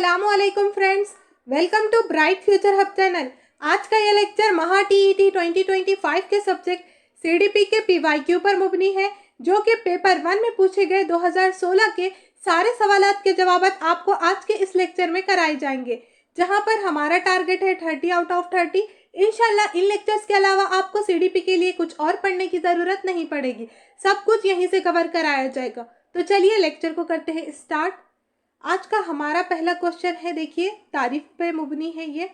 अस्सलामुअलैकुम friends, welcome to Bright Future Hub channel. आज का ये लेक्चर महा टीईटी 2025 के सब्जेक्ट सीडीपी के पीवाईक्यू पर मुबनी है, जो कि पेपर 1 में पूछे गए 2016 के सारे सवालात के जवाब आपको आज के इस लेक्चर में कराए जाएंगे, जहां पर हमारा टारगेट है 30 आउट ऑफ 30। इंशाल्लाह इन लेक्चर्स के अलावा आपको सीडीपी के लिए कुछ और पढ़ने की ज़रूरत नहीं पड़ेगी, सब कुछ यहीं से कवर कराया जाएगा। तो चलिए लेक्चर को करते हैं स्टार्ट। आज का हमारा पहला क्वेश्चन है, देखिए तारीफ पे मुबनी है ये,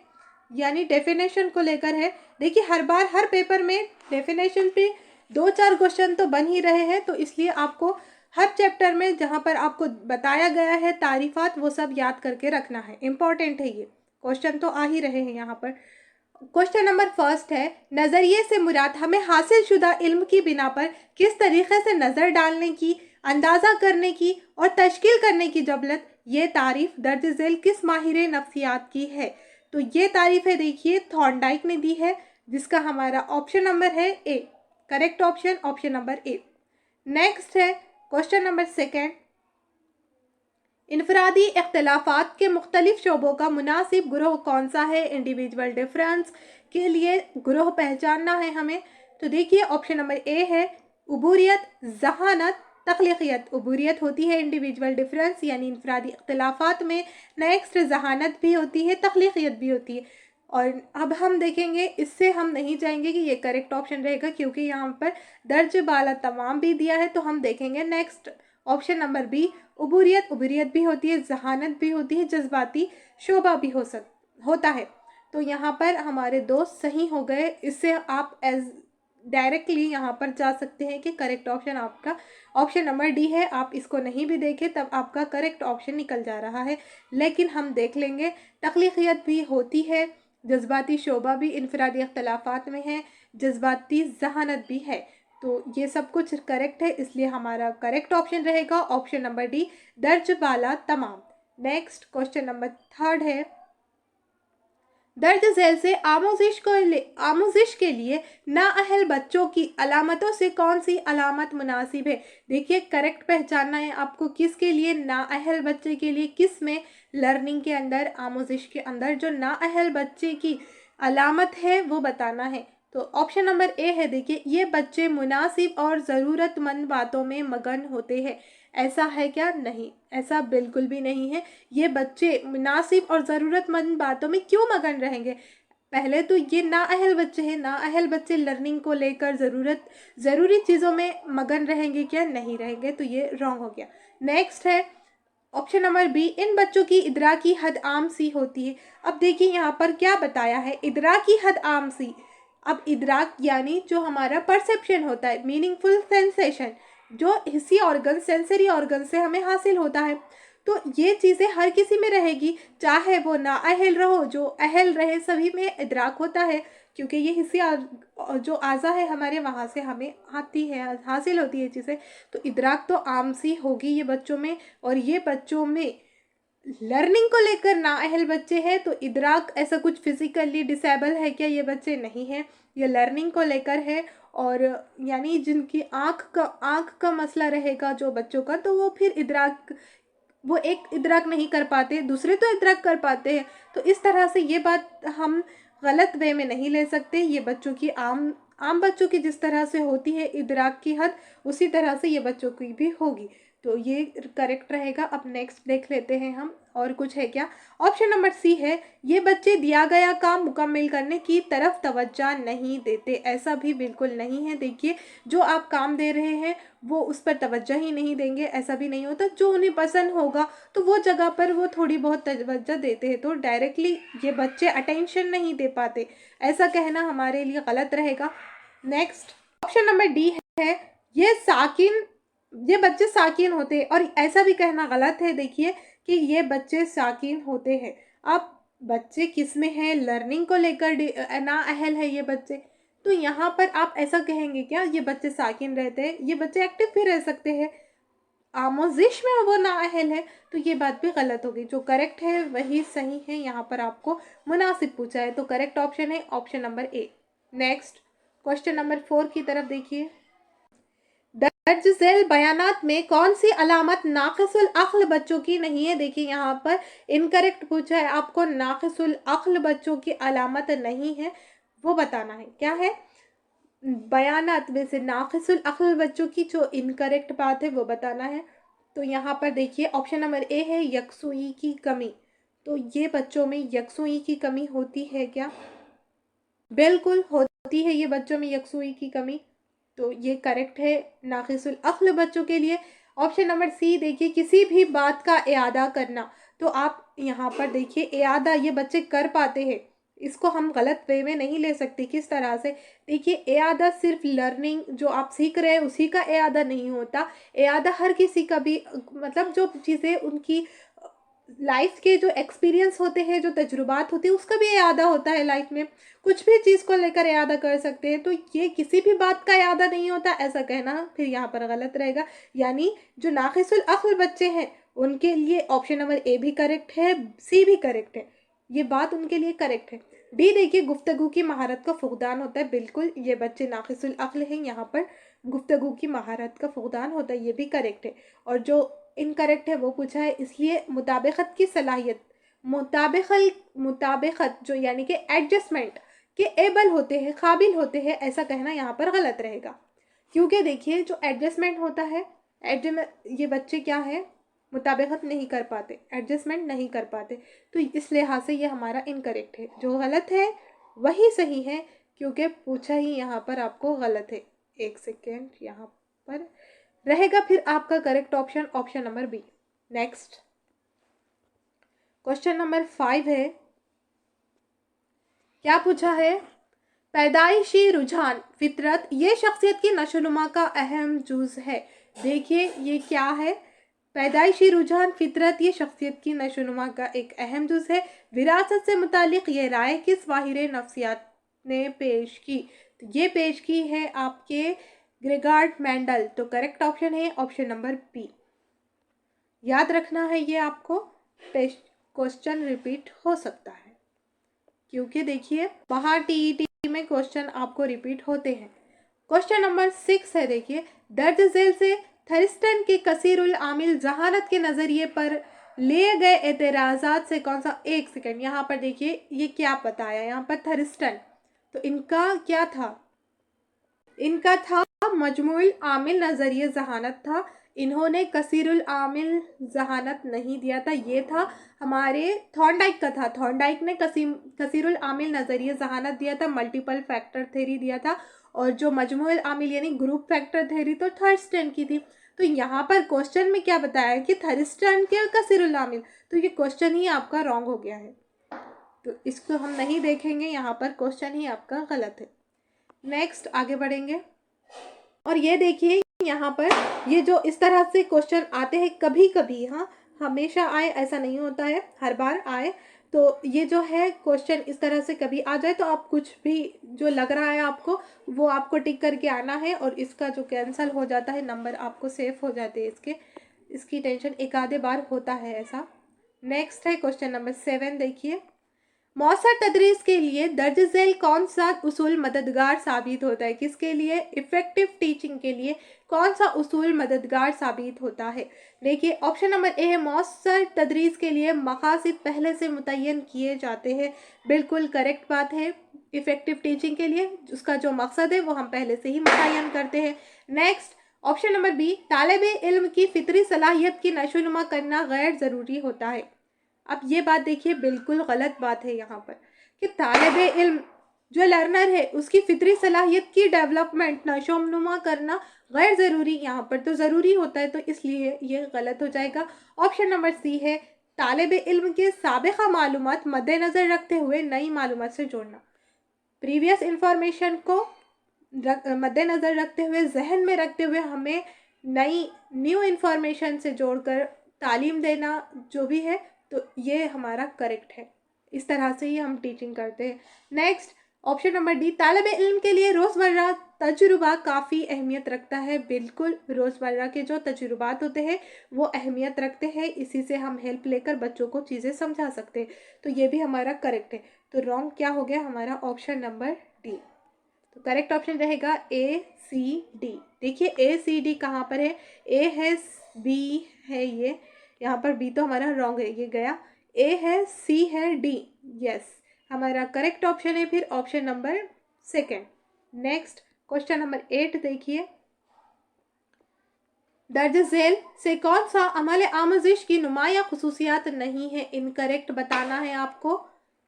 यानी डेफिनेशन को लेकर है। देखिए हर बार हर पेपर में डेफिनेशन पे 2-4 क्वेश्चन तो बन ही रहे हैं, तो इसलिए आपको हर चैप्टर में जहाँ पर आपको बताया गया है तारीफात, वो सब याद करके रखना है। इम्पॉर्टेंट है, ये क्वेश्चन तो आ ही रहे हैं यहाँ पर। क्वेश्चन नंबर फर्स्ट है, नज़रिए से मुराद हमें हासिल शुदा इल्म की बिना पर किस तरीके से नज़र डालने की, अंदाज़ा करने की और तश्कील करने की जबलत, ये तारीफ दर्ज झेल किस माहिर नफ्सियात की है। तो ये तारीफ है, देखिए थॉर्नडाइक ने दी है, जिसका हमारा ऑप्शन नंबर है A, correct option option number A. Next है क्वेश्चन नंबर सेकेंड, इनफरादी इख्तलाफात के मुख्तलिफ शोबों का मुनासिब ग्रोह कौन सा है। इंडिविजुअल डिफरेंस के लिए ग्रोह पहचानना है हमें। तो देखिए ऑप्शन नंबर ए है उबूरियत, जहानत, तख्लीकियत। उबूरियत होती है इंडिविजुअल डिफरेंस यानी इनफरादी इख्तलाफात में, नेक्स्ट जहानत भी होती है, तख्लीकियत भी होती है। और अब हम देखेंगे, इससे हम नहीं जाएंगे कि ये करेक्ट ऑप्शन रहेगा, क्योंकि यहाँ पर दर्ज बाला तमाम भी दिया है। तो हम देखेंगे नेक्स्ट ऑप्शन नंबर बी, उबूरियत। उबूरियत भी होती है, जहानत भी होती है, जज्बाती शोबा भी होता है। तो यहाँ पर हमारे दो सही हो गए। इससे आप एज डायरेक्टली यहाँ पर जा सकते हैं कि करेक्ट ऑप्शन आपका ऑप्शन नंबर डी है। आप इसको नहीं भी देखें तब आपका करेक्ट ऑप्शन निकल जा रहा है, लेकिन हम देख लेंगे। तख्लीकियत भी होती है, जज्बाती शोबा भी इनफरादी अख्तलाफात में है, जज्बाती जहानत भी है। तो ये सब कुछ करेक्ट है, इसलिए हमारा करेक्ट ऑप्शन रहेगा ऑप्शन नंबर डी, दर्ज बाला तमाम। नेक्स्ट क्वेश्चन नंबर थर्ड है, दर्ज झेल से आमोजिश के लिए नाअहल बच्चों की अलामतों से कौन सी अलामत मुनासिब है। देखिए करेक्ट पहचानना है आपको, किसके लिए, नाअहल बच्चे के लिए। किस में, लर्निंग के अंदर, आमोजिश के अंदर जो नाअहल बच्चे की अलामत है वो बताना है। तो ऑप्शन नंबर ए है, देखिए ये बच्चे मुनासिब और ज़रूरतमंद बातों में मगन होते हैं। ऐसा है क्या? नहीं, ऐसा बिल्कुल भी नहीं है। ये बच्चे मुनासिब और ज़रूरतमंद बातों में क्यों मगन रहेंगे? पहले तो ये नाअहल बच्चे हैं, नाअहल बच्चे लर्निंग को लेकर ज़रूरी चीज़ों में मगन रहेंगे क्या? नहीं रहेंगे, तो ये रॉन्ग हो गया। नेक्स्ट है ऑप्शन नंबर बी, इन बच्चों की इदरा की हद आम सी होती है। अब देखिए यहाँ पर क्या बताया है, इदरा की हद आम सी। अब इदराक यानी जो हमारा परसेप्शन होता है, मीनिंगफुल सेंसेशन, जो हिस्सी ऑर्गन, सेंसरी ऑर्गन से हमें हासिल होता है। तो ये चीज़ें हर किसी में रहेगी, चाहे वो नाअहल रहो, जो अहल रहे, सभी में इदराक होता है, क्योंकि ये हिस्सी जो आज़ा है हमारे, वहाँ से हमें आती है, हासिल होती है चीज़ें। तो इदराक तो आम सी होगी ये बच्चों में। और ये बच्चों में लर्निंग को लेकर नाअहल बच्चे हैं, तो इदराक ऐसा कुछ फिजिकली डिसेबल है क्या? ये बच्चे नहीं हैं, ये लर्निंग को लेकर है। और यानी जिनकी आँख का मसला रहेगा जो बच्चों का, तो वो फिर इदराक, वो एक इदराक नहीं कर पाते, दूसरे तो इदराक कर पाते हैं। तो इस तरह से ये बात हम गलत वे में नहीं ले सकते। ये बच्चों की आम बच्चों की जिस तरह से होती है इदराक की हद, उसी तरह से ये बच्चों की भी होगी। तो ये करेक्ट रहेगा। अब नेक्स्ट देख लेते हैं हम, और कुछ है क्या। ऑप्शन नंबर सी है, ये बच्चे दिया गया काम मुकम्मल करने की तरफ तवज्जो नहीं देते। ऐसा भी बिल्कुल नहीं है। देखिए जो आप काम दे रहे हैं वो उस पर तवज्जो ही नहीं देंगे, ऐसा भी नहीं होता। जो उन्हें पसंद होगा तो वो जगह पर वो थोड़ी बहुत तवज्जो देते हैं। तो डायरेक्टली ये बच्चे अटेंशन नहीं दे पाते, ऐसा कहना हमारे लिए गलत रहेगा। नेक्स्ट ऑप्शन नंबर डी है, ये बच्चे साकिन होते हैं, और ऐसा भी कहना गलत है। देखिए कि ये बच्चे साकिन होते हैं। अब बच्चे किस में है, लर्निंग को लेकर नाअहल है ये बच्चे, तो यहाँ पर आप ऐसा कहेंगे क्या ये बच्चे साकिन रहते हैं? ये बच्चे एक्टिव भी रह सकते हैं, आमोजिश में वो नाअहल है, तो ये बात भी गलत होगी। जो करेक्ट है वही सही है। यहाँ पर आपको मुनासिब पूछा है, तो करेक्ट ऑप्शन है option number A. Next question number 4 की तरफ देखिए, दर्ज झैल बयानात में कौन सी अलामत नाक़िसुल अक्ल बच्चों की नहीं है। देखिए यहाँ पर इनकरेक्ट पूछा है आपको, नाक़िसुल अक्ल बच्चों की अलामत नहीं है, वो बताना है क्या है। बयानात में से नाक़िसुल अक्ल बच्चों की जो इनकरेक्ट बात है वो बताना है। तो यहाँ पर देखिए ऑप्शन नंबर ए है यकसुई की कमी। तो ये बच्चों में यकसुई की कमी होती है क्या? बिल्कुल होती है ये बच्चों में यकसुई की कमी। तो ये करेक्ट है नाक़िसुल अक्ल बच्चों के लिए। ऑप्शन नंबर सी देखिए किसी भी बात का इआदा करना। तो आप यहाँ पर देखिए इआदा ये बच्चे कर पाते हैं, इसको हम गलत वे में नहीं ले सकते। किस तरह से? देखिए इआदा सिर्फ लर्निंग जो आप सीख रहे हैं उसी का इआदा नहीं होता। इआदा हर किसी का भी मतलब जो चीज़ें उनकी लाइफ के जो एक्सपीरियंस होते हैं, जो तजुर्बात होते हैं, उसका भी इआदा होता है। लाइफ में कुछ भी चीज़ को लेकर इआदा कर सकते हैं। तो ये किसी भी बात का इआदा नहीं होता ऐसा कहना फिर यहाँ पर गलत रहेगा। यानी जो नाक़िसुल अक्ल बच्चे हैं उनके लिए ऑप्शन नंबर ए भी करेक्ट है, सी भी करेक्ट है, ये बात उनके लिए करेक्ट है। डी देखिए गुफ्तगू की महारत का फुकदान होता है। बिल्कुल ये बच्चे नाक़िसुल अक्ल हैं, यहाँ पर गुफ्तगू की महारत का फुकदान होता है, ये भी करेक्ट है। और जो इनकरेक्ट है वो पूछा है इसलिए मुताबिकत की सलाहियत, मुताबिकत जो यानी कि एडजस्टमेंट के एबल होते हैं, काबिल होते हैं, ऐसा कहना यहाँ पर गलत रहेगा। क्योंकि देखिए जो एडजस्टमेंट होता है, ये बच्चे क्या है मुताबिकत नहीं कर पाते, एडजस्टमेंट नहीं कर पाते। तो इस लिहाज से ये हमारा इनकरेक्ट है, जो गलत है वही सही है क्योंकि पूछा ही यहाँ पर आपको गलत है। एक सेकेंड, यहाँ पर रहेगा फिर आपका correct option option number B. Next question number 5 है, क्या पूछा है? पैदाइशी रुझान फितरत ये शख्सियत की नशोनुमा का अहम जुज़ है। देखिए ये क्या है? पैदाइशी रुझान फितरत ये शख्सियत की नशोनुमा का एक अहम जुज़ है। विरासत से मुतालिक ये राय किस माहिर नफ्सियात ने पेश की? तो ये पेश की है आपके ग्रेगार्ड मेंडल। तो करेक्ट ऑप्शन है ऑप्शन नंबर बी। याद रखना है ये आपको, क्वेश्चन रिपीट हो सकता है क्योंकि देखिए बाहर टीईटी में क्वेश्चन आपको रिपीट होते हैं। क्वेश्चन नंबर 6 है, देखिए दर्ज झैल से थरिस्टन के कसीरुल आमिल जहानत के नज़रिए पर लिए गए एतराज़ात से कौन सा? एक सेकेंड, यहाँ पर देखिए ये क्या बताया यहाँ पर थरिस्टन, तो इनका क्या था? इनका था मजमुल आमिल नज़रिए जहानत था। इन्होंने कसीरुल आमिल जहानत नहीं दिया था, ये था हमारे थॉर्नडाइक का था। थॉर्नडाइक ने कसीरुल आमिल नज़रिए जहानत दिया था, मल्टीपल फैक्टर थ्योरी दिया था। और जो मजमुल आमिल यानी ग्रुप फैक्टर थ्योरी तो थर्स्टन की थी। तो यहाँ पर क्वेश्चन में क्या बताया कि थर्स्टन के कसीरुल आमिल, तो ये क्वेश्चन ही आपका रॉन्ग हो गया है, तो इसको हम नहीं देखेंगे, यहाँ पर क्वेश्चन ही आपका गलत है। नेक्स्ट आगे बढ़ेंगे और ये देखिए यहाँ पर ये जो इस तरह से क्वेश्चन आते हैं कभी कभी, हाँ हमेशा आए ऐसा नहीं होता है, हर बार आए। तो ये जो है क्वेश्चन इस तरह से कभी आ जाए तो आप कुछ भी जो लग रहा है आपको वो आपको टिक करके आना है और इसका जो कैंसिल हो जाता है नंबर आपको सेफ हो जाते हैं इसकी टेंशन एक आधे बार होता है ऐसा। नेक्स्ट है क्वेश्चन नंबर 7, देखिए मौसर तदरीस के लिए दर्ज झैल कौन सा उसूल मददगार साबित होता है? किसके लिए? इफ़ेक्टिव टीचिंग के लिए कौन सा उसूल मददगार साबित होता है? देखिए ऑप्शन नंबर ए है मौसर तदरीस के लिए मकासद पहले से मुतय्यन किए जाते हैं। बिल्कुल करेक्ट बात है। इफ़ेक्टिव टीचिंग के लिए उसका जो मकसद है वो हम पहले से ही मुतय्यन करते हैं। नेक्स्ट ऑप्शन नंबर बी, तालिबे इल्म की फितरी सलाहियत की नशोनुमा करना गैर ज़रूरी होता है। अब ये बात देखिए बिल्कुल गलत बात है यहाँ पर कि तालिबे इल्म जो लर्नर है उसकी फितरी सलाहियत की डेवलपमेंट नशोनुमा करना गैर ज़रूरी, यहाँ पर तो ज़रूरी होता है, तो इसलिए ये गलत हो जाएगा। ऑप्शन नंबर सी है तालिबे इल्म के साबिक़ा मालूमात मद्देनज़र रखते हुए नई मालूमात से जोड़ना। प्रीवियस इंफॉर्मेशन को मद्देनज़र रखते हुए जहन में रखते हुए हमें न्यू इन्फॉर्मेशन से जोड़कर तालीम देना जो भी है, तो ये हमारा करेक्ट है। इस तरह से ही हम टीचिंग करते हैं। नेक्स्ट ऑप्शन नंबर डी, तालिब इल्म के लिए रोज़मर्रा तजुर्बा काफ़ी अहमियत रखता है। बिल्कुल रोज़मर्रा के जो तजुर्बात होते हैं वो अहमियत रखते हैं, इसी से हम हेल्प लेकर बच्चों को चीज़ें समझा सकते हैं, तो ये भी हमारा करेक्ट है। तो रॉन्ग क्या हो गया हमारा? Option number D. तो करेक्ट ऑप्शन रहेगा ACD। देखिए ACD कहाँ पर है, A है, B है, ये यहाँ पर B तो हमारा रॉन्ग है, ये गया, A है, C है, D। यस, हमारा करेक्ट ऑप्शन है फिर option number second. Next question number 8 देखिए, दर्ज झेल से कौन सा अमल आमोजिश की नुमाया खसूसियात नहीं है? इनकरेक्ट बताना है आपको।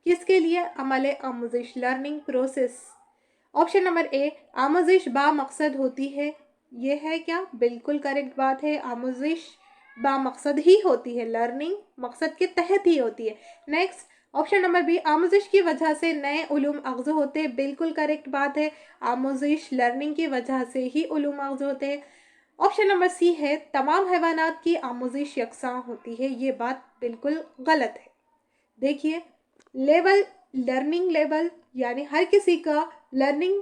किसके लिए? अमल आमोजिश, learning process. Option number A, आमोजिश बा मकसद होती है, ये है क्या? बिल्कुल करेक्ट बात है, आमोजिश बा मकसद ही होती है, लर्निंग मकसद के तहत ही होती है। नेक्स्ट ऑप्शन नंबर बी, आमोजिश की वजह से नए उलूम अख्ज़ होते हैं, बिल्कुल करेक्ट बात है, आमोजिश लर्निंग की वजह से ही उलूम अख्ज़ होते हैं। ऑप्शन नंबर सी है, तमाम हैवानात की आमोजिश यकसां होती है, ये बात बिल्कुल गलत है। देखिए लेवल, लर्निंग लेवल यानी हर किसी का लर्निंग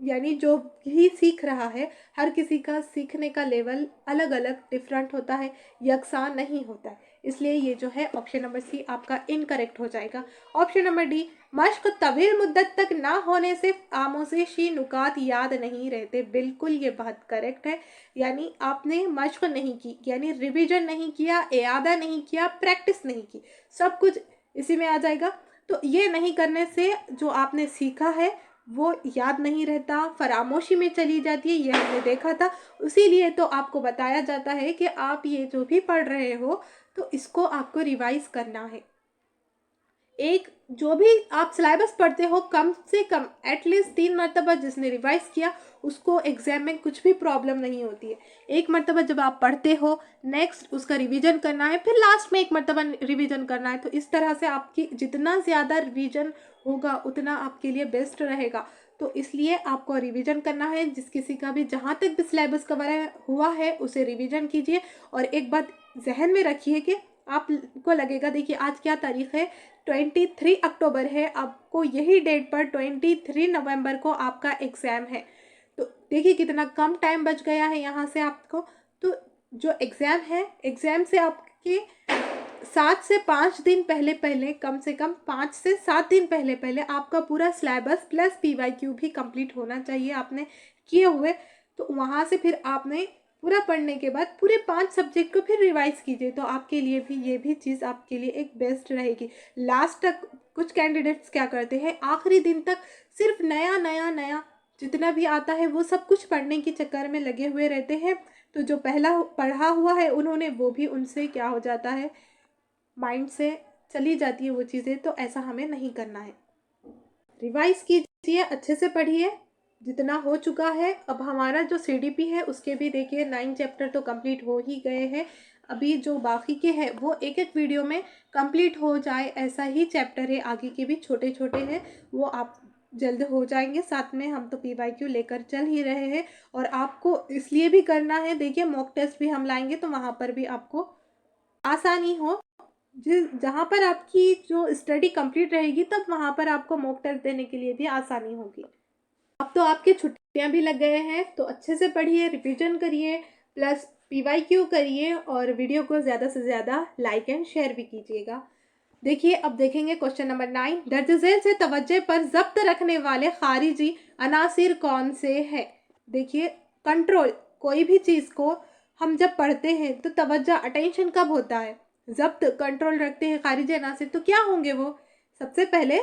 यानी जो भी सीख रहा है, हर किसी का सीखने का लेवल अलग अलग डिफरेंट होता है, यकसान नहीं होता है, इसलिए ये जो है ऑप्शन नंबर सी आपका इनकरेक्ट हो जाएगा। ऑप्शन नंबर डी, मश्क तवील मुद्दत तक ना होने से आमोजिशी नुकात याद नहीं रहते, बिल्कुल ये बात करेक्ट है। यानी आपने मश्क नहीं की, यानी रिवीजन नहीं किया, इयादा नहीं किया, प्रैक्टिस नहीं की, सब कुछ इसी में आ जाएगा। तो ये नहीं करने से जो आपने सीखा है वो याद नहीं रहता, फरामोशी में चली जाती है, ये हमने देखा था। इसीलिए तो आपको बताया जाता है कि आप ये जो भी पढ़ रहे हो तो इसको आपको रिवाइज करना है। एक जो भी आप सिलेबस पढ़ते हो कम से कम एटलीस्ट 3 मरतबा जिसने रिवाइज किया उसको एग्जाम में कुछ भी प्रॉब्लम नहीं होती है। एक मरतबा जब आप पढ़ते हो, नेक्स्ट उसका रिवीजन करना है, फिर लास्ट में एक मरतबा रिवीजन करना है। तो इस तरह से आपकी जितना ज़्यादा रिवीजन होगा उतना आपके लिए बेस्ट रहेगा। तो इसलिए आपको रिवीजन करना है। जिस किसी का भी जहाँ तक भी सिलेबस कवर हुआ है उसे रिवीजन कीजिए। और एक बात जहन में रखिए कि आपको लगेगा, देखिए आज क्या तारीख है, 23 अक्टूबर है, आपको यही डेट पर 23 नवंबर को आपका एग्ज़ाम है। तो देखिए कितना कम टाइम बच गया है यहाँ से आपको। तो जो एग्ज़ाम है, एग्ज़ाम से आपके 7 से 5 दिन पहले कम से कम 5 से 7 दिन पहले आपका पूरा सिलेबस प्लस PYQ भी कंप्लीट होना चाहिए आपने किए हुए। तो वहाँ से फिर आपने पूरा पढ़ने के बाद पूरे 5 सब्जेक्ट को फिर रिवाइज कीजिए, तो आपके लिए भी ये भी चीज़ आपके लिए एक बेस्ट रहेगी। लास्ट तक कुछ कैंडिडेट्स क्या करते हैं, आखिरी दिन तक सिर्फ नया नया नया जितना भी आता है वो सब कुछ पढ़ने के चक्कर में लगे हुए रहते हैं। तो जो पहला पढ़ा हुआ है उन्होंने, वो भी उनसे क्या हो जाता है, माइंड से चली जाती है वो चीज़ें। तो ऐसा हमें नहीं करना है। रिवाइज कीजिए, अच्छे से पढ़िए जितना हो चुका है। अब हमारा जो CDP है उसके भी देखिए 9 चैप्टर तो कंप्लीट हो ही गए हैं। अभी जो बाकी के हैं वो एक एक वीडियो में कंप्लीट हो जाए ऐसा ही चैप्टर है, आगे के भी छोटे छोटे हैं, वो आप जल्द हो जाएंगे। साथ में हम तो PYQ लेकर चल ही रहे हैं और आपको इसलिए भी करना है, देखिए मॉक टेस्ट भी हम लाएंगे तो वहाँ पर भी आपको आसानी हो। जहाँ पर आपकी जो स्टडी कंप्लीट रहेगी तब वहाँ पर आपको मॉक टेस्ट देने के लिए भी आसानी होगी। अब तो आपके छुट्टियां भी लग गए हैं, तो अच्छे से पढ़िए, रिवीजन करिए, प्लस PYQ करिए और वीडियो को ज़्यादा से ज़्यादा लाइक एंड शेयर भी कीजिएगा। देखिए अब देखेंगे क्वेश्चन नंबर 9, दर्ज झेल से तवज्जो पर जब्त रखने वाले खारिजी अनासिर कौन से हैं? देखिए कंट्रोल, कोई भी चीज़ को हम जब पढ़ते हैं तो तवज्जो अटेंशन कब होता है, जब्त कंट्रोल रखते हैं खारिजी अनासिर, तो क्या होंगे वो? सबसे पहले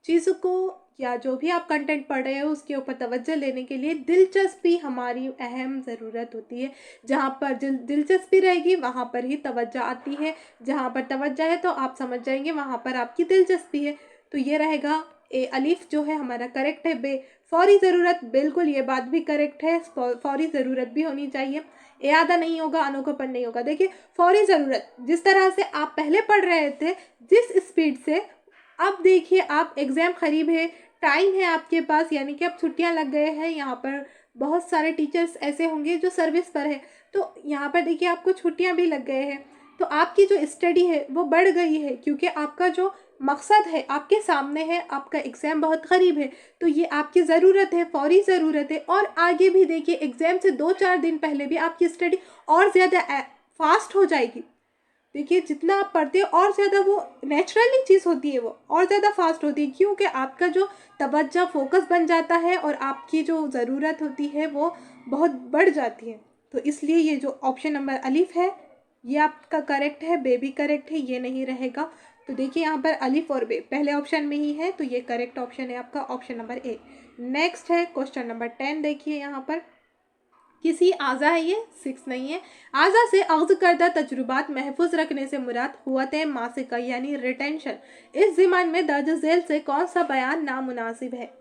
चीज़ को या जो भी आप कंटेंट पढ़ रहे हो उसके ऊपर तवज्जो लेने के लिए दिलचस्पी हमारी अहम ज़रूरत होती है। जहाँ पर दिलचस्पी रहेगी वहाँ पर ही तवज्जो आती है, जहाँ पर तवज्जो है तो आप समझ जाएंगे वहाँ पर आपकी दिलचस्पी है। तो ये रहेगा ए अलीफ जो है हमारा करेक्ट है। बे, फौरी ज़रूरत, बिल्कुल ये बात भी करेक्ट है, फौरी ज़रूरत भी होनी चाहिए, इयादा नहीं होगा, अनोखापन नहीं होगा। देखिए फौरी ज़रूरत, जिस तरह से आप पहले पढ़ रहे थे जिस स्पीड से, अब देखिए आप एग्ज़ाम करीब है, टाइम है आपके पास, यानी कि अब छुट्टियां लग गए हैं। यहाँ पर बहुत सारे टीचर्स ऐसे होंगे जो सर्विस पर है, तो यहाँ पर देखिए आपको छुट्टियां भी लग गए हैं, तो आपकी जो स्टडी है वो बढ़ गई है, क्योंकि आपका जो मकसद है आपके सामने है, आपका एग्ज़ाम बहुत करीब है। तो ये आपकी ज़रूरत है, फौरी ज़रूरत है। और आगे भी देखिए एग्ज़ाम से 2-4 दिन पहले भी आपकी स्टडी और ज़्यादा फास्ट हो जाएगी। देखिए जितना आप पढ़ते हो और ज़्यादा वो नेचुरली चीज़ होती है, वो और ज़्यादा फास्ट होती है, क्योंकि आपका जो तवज्जो फोकस बन जाता है और आपकी जो ज़रूरत होती है वो बहुत बढ़ जाती है। तो इसलिए ये जो ऑप्शन नंबर अलिफ है ये आपका करेक्ट है, बे भी करेक्ट है, ये नहीं रहेगा। तो देखिए यहाँ पर अलिफ और बे पहले ऑप्शन में ही है, तो ये करेक्ट ऑप्शन है आपका ऑप्शन नंबर ए। नेक्स्ट है क्वेश्चन नंबर 10। देखिए यहाँ पर किसी आज़ा है, ये 6 नहीं है। आज़ा से अख्ज़ करदा तजुर्बात महफूज रखने से मुराद हुवत मासिका यानी रिटेंशन। इस ज़िमन में दर्ज झेल से कौन सा बयान नामुनासिब है?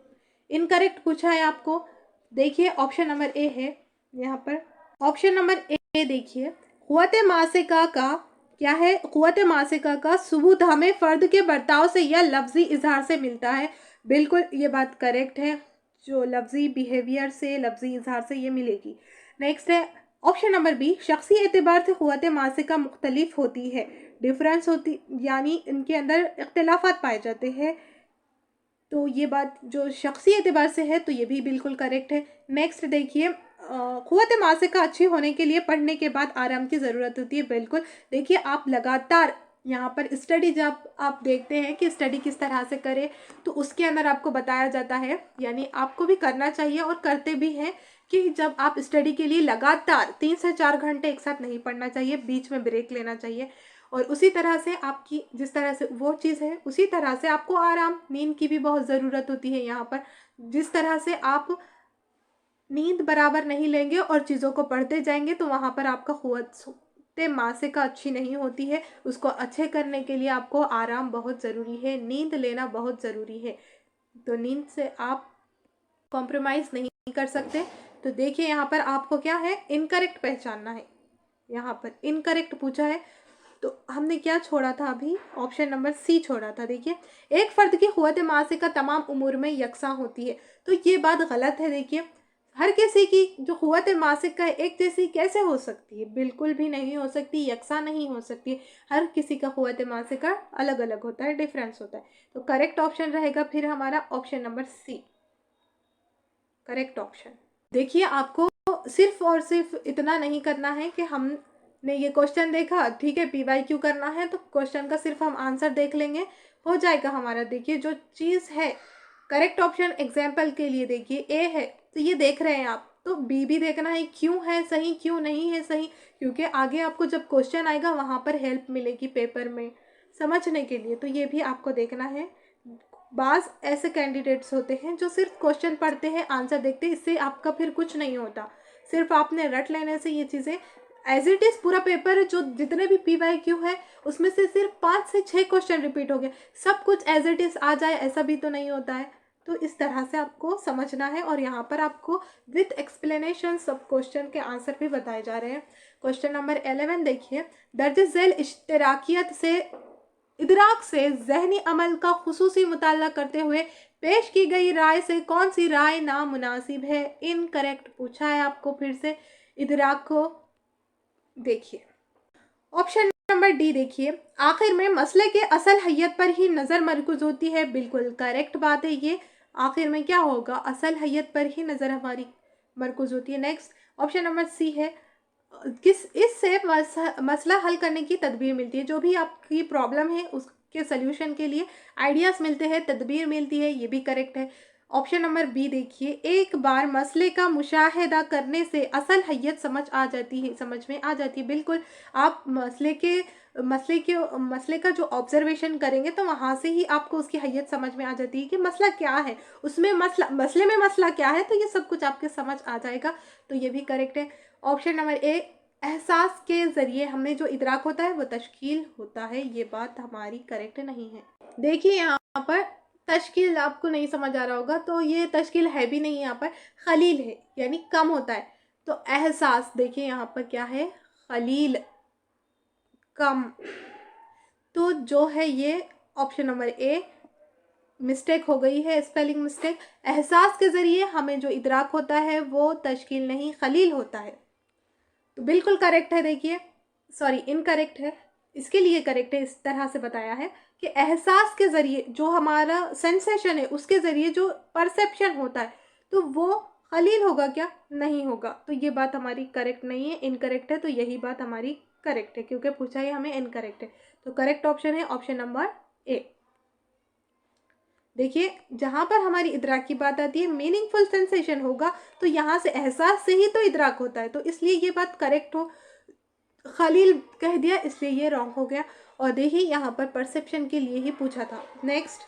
इनकरेक्ट पूछा है आपको। देखिए ऑप्शन नंबर ए है यहाँ पर। ऑप्शन नंबर ए देखिए, कुव्वत मासिका का क्या है? कुव्वत मासिका का सुबूत हमें फ़र्द के बर्ताव से या लफ्ज़ी इजहार से मिलता है। बिल्कुल ये बात करेक्ट है, जो लफ्ज़ी बिहेवियर से, लफ्ज़ी इजहार से ये मिलेगी। नेक्स्ट है ऑप्शन नंबर बी, शख्सी एतबार से कुव्वत मासिका मुख्तलिफ होती है, डिफरेंस होती यानी इनके अंदर इख्तिलाफात पाए जाते हैं। तो ये बात जो शख्सी एतबार से है तो ये भी बिल्कुल करेक्ट है। नेक्स्ट देखिए, क़ुव्वत मासिका अच्छी होने के लिए पढ़ने के बाद आराम की ज़रूरत होती है। बिल्कुल, देखिए आप लगातार यहाँ पर स्टडी जब आप देखते हैं कि स्टडी किस तरह से करें, तो उसके अंदर आपको बताया जाता है, यानी आपको भी करना चाहिए और करते भी हैं, कि जब आप स्टडी के लिए लगातार 3 से 4 घंटे एक साथ नहीं पढ़ना चाहिए, बीच में ब्रेक लेना चाहिए। और उसी तरह से आपकी जिस तरह से वो चीज़ है, उसी तरह से आपको आराम, नींद की भी बहुत ज़रूरत होती है। यहाँ पर जिस तरह से आप नींद बराबर नहीं लेंगे और चीज़ों को पढ़ते जाएंगे तो वहाँ पर आपका क़ुव्वत मासिका अच्छी नहीं होती है। उसको अच्छे करने के लिए आपको आराम बहुत ज़रूरी है, नींद लेना बहुत ज़रूरी है। तो नींद से आप कॉम्प्रोमाइज़ नहीं कर सकते। तो देखिए यहाँ पर आपको क्या है, इनकरेक्ट पहचानना है। यहाँ पर इनकरेक्ट पूछा है, तो हमने क्या छोड़ा था अभी? ऑप्शन नंबर सी छोड़ा था। देखिए, एक फ़र्द की क़ुव्वत मासिका तमाम उम्र में यकसा होती है, तो ये बात गलत है। देखिए, हर किसी की जो क़ुव्वत मासिका एक जैसी कैसे हो सकती है? बिल्कुल भी नहीं हो सकती, यकसा नहीं हो सकती। हर किसी का क़ुव्वत मासिका अलग अलग होता है, डिफरेंस होता है। तो करेक्ट ऑप्शन रहेगा फिर हमारा option number C, correct option. देखिए आपको सिर्फ और सिर्फ इतना नहीं करना है कि हमने ये क्वेश्चन देखा, ठीक है, PYQ करना है तो क्वेश्चन का सिर्फ हम आंसर देख लेंगे, हो जाएगा हमारा। देखिए जो चीज़ है करेक्ट ऑप्शन, एग्जाम्पल के लिए देखिए ए है तो ये देख रहे हैं आप, तो बी भी देखना है, क्यों है सही क्यों नहीं है सही, क्योंकि आगे आपको जब क्वेश्चन आएगा वहाँ पर हेल्प मिलेगी पेपर में समझने के लिए। तो ये भी आपको देखना है। बाज़ ऐसे कैंडिडेट्स होते हैं जो सिर्फ क्वेश्चन पढ़ते हैं, आंसर देखते हैं, इससे आपका फिर कुछ नहीं होता। सिर्फ आपने रट लेने से ये चीज़ें एज इट इज़ पूरा पेपर जो जितने भी PYQ है उसमें से सिर्फ 5 से 6 क्वेश्चन रिपीट हो गए, सब कुछ एज इट इज़ आ जाए ऐसा भी तो नहीं होता है। तो इस तरह से आपको समझना है और यहाँ पर आपको विथ एक्सप्लेनेशन सब क्वेश्चन के आंसर भी बताए जा रहे हैं। क्वेश्चन नंबर 11 देखिए, दर्ज झेल इश्तराकियत से इदराक से ज़हनी अमल का खुसूसी मुताला करते हुए पेश की गई राय से कौन सी राय नामुनासिब है? इनकरेक्ट पूछा है आपको फिर से। इदराक को देखिए, ऑप्शन नंबर डी देखिए, आखिर में मसले के असल हैयत पर ही नज़र मरकूज होती है। बिल्कुल करेक्ट बात है ये, आखिर में क्या होगा, असल हैयत पर ही नज़र हमारी मरकूज होती है। नेक्स्ट ऑप्शन नंबर सी है, किस इससे मसला हल करने की तदबीर मिलती है, जो भी आपकी प्रॉब्लम है उसके सल्यूशन के लिए आइडियाज़ मिलते हैं, तदबीर मिलती है, ये भी करेक्ट है। ऑप्शन नंबर बी देखिए, एक बार मसले का मुशाहिदा करने से असल हैयत समझ में आ जाती है। बिल्कुल, आप मसले का जो ऑब्जर्वेशन करेंगे तो वहाँ से ही आपको उसकी हैयत समझ में आ जाती है कि मसला क्या है, उसमें मसले में मसला क्या है, तो ये सब कुछ आपके समझ आ जाएगा। तो ये भी करेक्ट है। ऑप्शन नंबर ए, एहसास के ज़रिए हमें जो इदराक होता है वो तश्कील होता है, ये बात हमारी करेक्ट नहीं है। देखिए यहाँ पर तश्कील आपको नहीं समझ आ रहा होगा, तो ये तश्कील है भी नहीं, यहाँ पर खलील है यानी कम होता है। तो एहसास देखिए यहाँ पर क्या है, खलील, कम। तो जो है ये ऑप्शन नंबर ए मिस्टेक हो गई है, स्पेलिंग मिस्टेक। एहसास के ज़रिए हमें जो इदराक होता है वो तश्कील नहीं खलील होता है। तो बिल्कुल करेक्ट है। देखिए सॉरी इनकरेक्ट है, इसके लिए करेक्ट है, इस तरह से बताया है कि एहसास के ज़रिए जो हमारा सेंसेशन है उसके ज़रिए जो परसेप्शन होता है तो वो खलील होगा क्या? नहीं होगा। तो ये बात हमारी करेक्ट नहीं है, इनकरेक्ट है। तो यही बात हमारी करेक्ट है, क्योंकि पूछा ही हमें इनकरेक्ट है। तो करेक्ट ऑप्शन है ऑप्शन नंबर ए। देखिए जहाँ पर हमारी इदराक की बात आती है, मीनिंगफुल सेंसेशन होगा तो यहाँ से एहसास से ही तो इदराक होता है, तो इसलिए ये बात करेक्ट हो, खलील कह दिया इसलिए ये रॉन्ग हो गया। और देखिए यहाँ पर परसेप्शन के लिए ही पूछा था। नेक्स्ट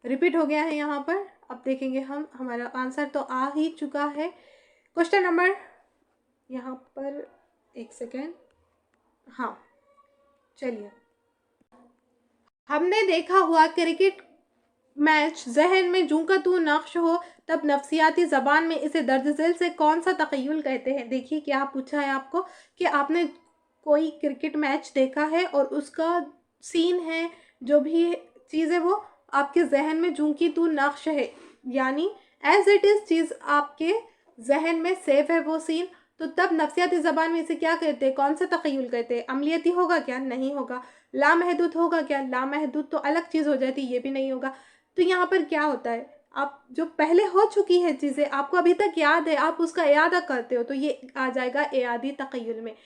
रिपीट हो गया है यहाँ पर। अब देखेंगे हम, हमारा आंसर तो आ ही चुका है। क्वेश्चन नंबर, यहाँ पर एक सेकेंड, हाँ चलिए। हमने देखा हुआ क्रिकेट मैच जहन में जूं का तू नक्श हो, तब नफ्सियाती ज़बान में इसे दर्ज झेल से कौन सा तख़य्युल कहते हैं। देखिए क्या पूछा है आपको कि आपने कोई क्रिकेट मैच देखा है और उसका सीन है, जो भी चीज़ है वो आपके जहन में जूं की तू नक्श है, यानी एज इट इज़ चीज़ आपके जहन में सेव है वो सीन, तो तब नफ्सियाती ज़बान में इसे क्या कहते हैं, कौन सा तख़य्युल कहते हैं। अमलियती होगा क्या, नहीं होगा। लामहदूद होगा क्या, लामहदूद तो अलग चीज़ हो जाती, ये भी नहीं होगा। तो यहाँ पर क्या होता है, आप जो पहले हो चुकी है चीज़ें आपको अभी तक याद है, आप उसका इयादा करते हो, तो ये आ जाएगा इयादी तख़य्युल में।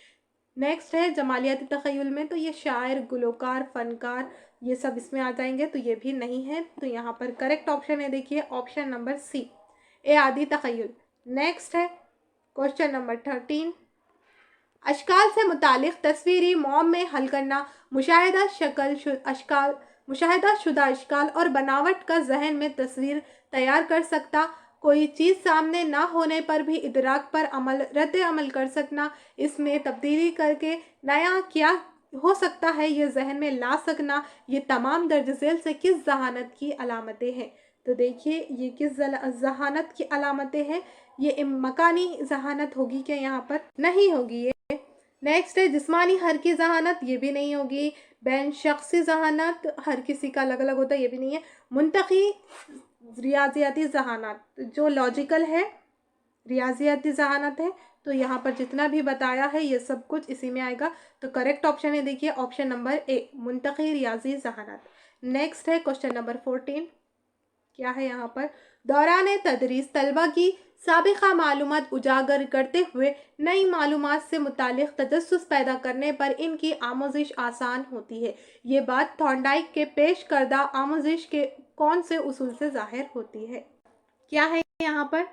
नेक्स्ट है जमालियाती तख़य्युल में, तो ये शायर, गुलकार, फ़नकार, ये सब इसमें आ जाएंगे, तो ये भी नहीं है। तो यहाँ पर करेक्ट ऑप्शन है देखिए ऑप्शन नंबर सी, इयादी तख़य्युल। नेक्स्ट है क्वेश्चन नंबर 13, अशकाल से मुतालिक तस्वीरी मॉम में हल करना, मुशाहिदा अशकाल, मुशाहिदा शुदा अशकाल और बनावट का जहन में तस्वीर तैयार कर सकता, कोई चीज़ सामने ना होने पर भी इदराक पर रद्द अमल कर सकना, इसमें तब्दीली करके नया क्या हो सकता है ये जहन में ला सकना, ये तमाम दर्ज झेल से किस जहानत की अलामतें हैं। तो देखिए ये किस जहानत की अलामतें हैं, ये मकानी जहानत होगी क्या, यहाँ पर नहीं होगी ये। नेक्स्ट है जिस्मानी हर की जहानत, ये भी नहीं होगी। बैन शख्सी जहानत, हर किसी का अलग अलग होता है, ये भी नहीं है। मुंतकी रियाजियाती जहानत, जो लॉजिकल है रियाजियाती जहानत है, तो यहाँ पर जितना भी बताया है ये सब कुछ इसी में आएगा। तो करेक्ट ऑप्शन है देखिए ऑप्शन नंबर ए, मुंतकी रियाजी जहानत। नेक्स्ट है क्वेश्चन नंबर 14, क्या है यहाँ पर, दौरान तदरीस तलबा की साबिक़ा मालूमात उजागर करते हुए नई मालूमात से मुतालिक तजस्सुस पैदा करने पर इनकी आमोजिश आसान होती है। ये बात थॉर्नडाइक के पेश करदा आमोजिश के कौन से उसूल से ज़ाहिर होती है। क्या है यहाँ पर,